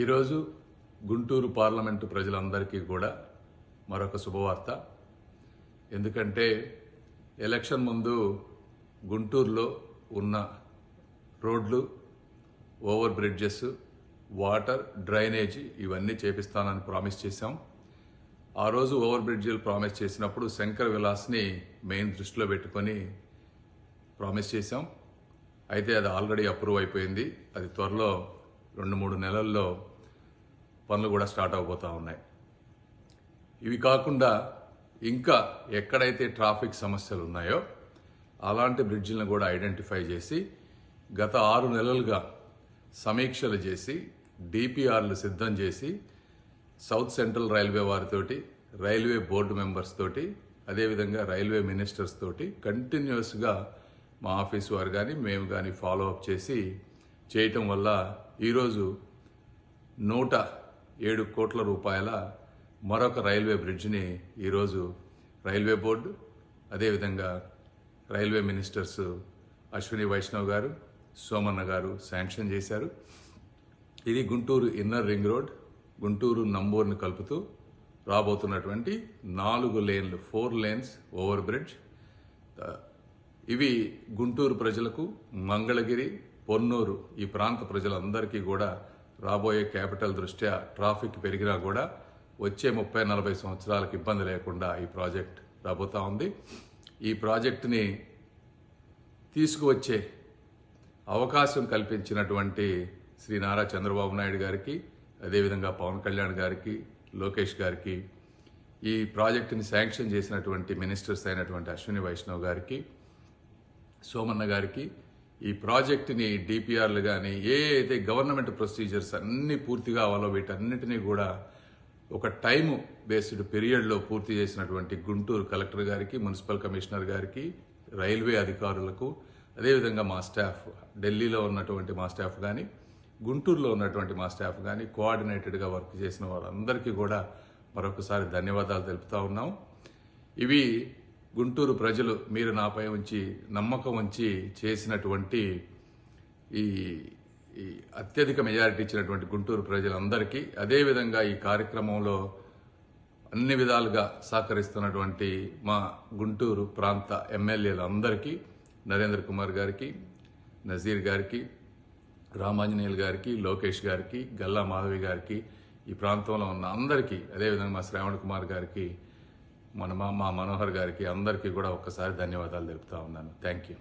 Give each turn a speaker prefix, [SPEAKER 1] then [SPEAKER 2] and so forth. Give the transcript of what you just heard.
[SPEAKER 1] ఈరోజు గుంటూరు పార్లమెంటు ప్రజలందరికీ కూడా మరొక శుభవార్త. ఎందుకంటే ఎలక్షన్ ముందు గుంటూరులో ఉన్న రోడ్లు, ఓవర్ బ్రిడ్జెస్, వాటర్, డ్రైనేజీ ఇవన్నీ చేపిస్తానని ప్రామిస్ చేశాం. ఆ రోజు ఓవర్ బ్రిడ్జిలు ప్రామిస్ చేసినప్పుడు శంకర్ విలాస్ని మెయిన్ దృష్టిలో పెట్టుకొని ప్రామిస్ చేశాం. అయితే అది ఆల్రెడీ అప్రూవ్ అయిపోయింది. అది త్వరలో 2-3 నెలల్లో పనులు కూడా స్టార్ట్ అవబోతూ ఉన్నాయి. ఇవి కాకుండా ఇంకా ఎక్కడైతే ట్రాఫిక్ సమస్యలు ఉన్నాయో అలాంటి బ్రిడ్జిలను కూడా ఐడెంటిఫై చేసి గత 6 నెలలుగా సమీక్షలు చేసి డిపిఆర్లు సిద్ధం చేసి సౌత్ సెంట్రల్ రైల్వే వారితోటి, రైల్వే బోర్డు మెంబర్స్ తోటి, అదేవిధంగా రైల్వే మినిస్టర్స్ తోటి కంటిన్యూస్గా మా ఆఫీస్ వారు కానీ మేము కానీ ఫాలో అప్ చేసి చేయటం వల్ల ఈరోజు 107 కోట్ల రూపాయల మరొక రైల్వే బ్రిడ్జిని ఈరోజు రైల్వే బోర్డు, అదేవిధంగా railway ministers Ashwini Vaishnaw garu, Somanna garu sanction చేశారు. ఇది Guntur inner ring road, Guntur నంబూరుని కలుపుతూ రాబోతున్నటువంటి 4 లేన్లు, 4 లేన్స్ ఓవర్ బ్రిడ్జ్. ఇవి గుంటూరు ప్రజలకు, మంగళగిరి, పొన్నూరు ఈ ప్రాంత ప్రజలందరికీ కూడా రాబోయే క్యాపిటల్ దృష్ట్యా ట్రాఫిక్ పెరిగినా కూడా వచ్చే 30-40 సంవత్సరాలకు ఇబ్బంది లేకుండా ఈ ప్రాజెక్ట్ రాబోతా ఉంది. ఈ ప్రాజెక్టుని తీసుకువచ్చే అవకాశం కల్పించినటువంటి శ్రీ నారా చంద్రబాబు నాయుడు గారికి, అదేవిధంగా పవన్ కళ్యాణ్ గారికి, లోకేష్ గారికి, ఈ ప్రాజెక్టుని శాంక్షన్ చేసినటువంటి మినిస్టర్స్ అయినటువంటి అశ్విని వైష్ణవ్ గారికి, సోమన్న గారికి, ఈ ప్రాజెక్టుని డిపిఆర్లు కానీ ఏ అయితే గవర్నమెంట్ ప్రొసీజర్స్ అన్ని పూర్తిగా అవ్వాలో వీటన్నిటినీ కూడా ఒక టైమ్ బేస్డ్ పీరియడ్లో పూర్తి చేసినటువంటి గుంటూరు కలెక్టర్ గారికి, మున్సిపల్ కమిషనర్ గారికి, రైల్వే అధికారులకు, అదేవిధంగా మా స్టాఫ్, ఢిల్లీలో ఉన్నటువంటి మా స్టాఫ్ కానీ, గుంటూరులో ఉన్నటువంటి మా స్టాఫ్ కానీ కోఆర్డినేటెడ్గా వర్క్ చేసిన వాళ్ళందరికీ కూడా మరొకసారి ధన్యవాదాలు తెలుపుతా ఉన్నాం. ఇవి గుంటూరు ప్రజలు మీరు నాపై ఉంచి నమ్మకం ఉంచి చేసినటువంటి ఈ అత్యధిక మెజారిటీ ఇచ్చినటువంటి గుంటూరు ప్రజలందరికీ, అదేవిధంగా ఈ కార్యక్రమంలో అన్ని విధాలుగా సహకరిస్తున్నటువంటి మా గుంటూరు ప్రాంత ఎమ్మెల్యేలందరికీ, నరేంద్ర కుమార్ గారికి, నజీర్ గారికి, రామాంజనేయులు గారికి, లోకేష్ గారికి, గల్లా మాధవి గారికి, ఈ ప్రాంతంలో ఉన్న అందరికీ, అదేవిధంగా మా శ్రావణ్ కుమార్ గారికి, మా మనోహర్ గారికి, అందరికీ కూడా ఒక్కసారి ధన్యవాదాలు తెలుపుతా ఉన్నాను. Thank you.